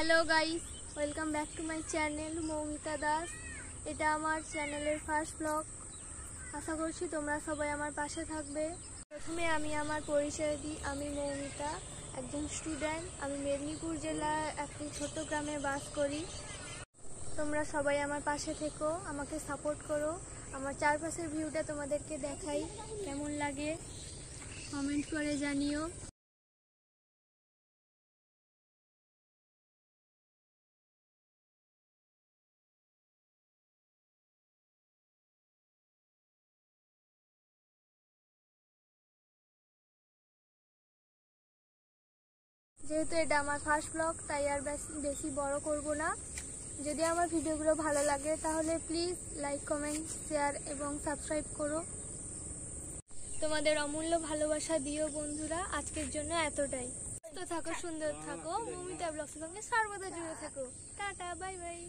Hello guys, welcome back to my channel Moumita Das. এটা আমার চ্যানেলের ফার্স্ট ব্লগ। আশা করছি তোমরা সবাই আমার পাশে থাকবে। প্রথমে আমি আমার পরিচয় দিই। আমি মৌমিতা, একজন স্টুডেন্ট। আমি মেদিনীপুর জেলার একটি ছোট গ্রামে বাস করি। তোমরা সবাই আমার পাশে থেকো, আমাকে সাপোর্ট করো। আমার চারপাশের ভিউটা তোমাদেরকে দেখাই, কেমন লাগে কমেন্ট করে জানিও। যেহেতু এটা আমার ফার্স্ট ব্লগ, তাই আর বেশি বড় করব না। যদি আমার ভিডিওগুলো ভালো লাগে তাহলে প্লিজ লাইক, কমেন্ট, শেয়ার এবং সাবস্ক্রাইব করো। তোমাদের অমূল্য ভালোবাসা দিও বন্ধুরা। আজকের জন্য এতটাই। সুস্থ থাকো, সুন্দর থাকো, মৌমিতা ব্লগসের সঙ্গে সর্বদা জুড়ে থাকো। Tata, bye bye.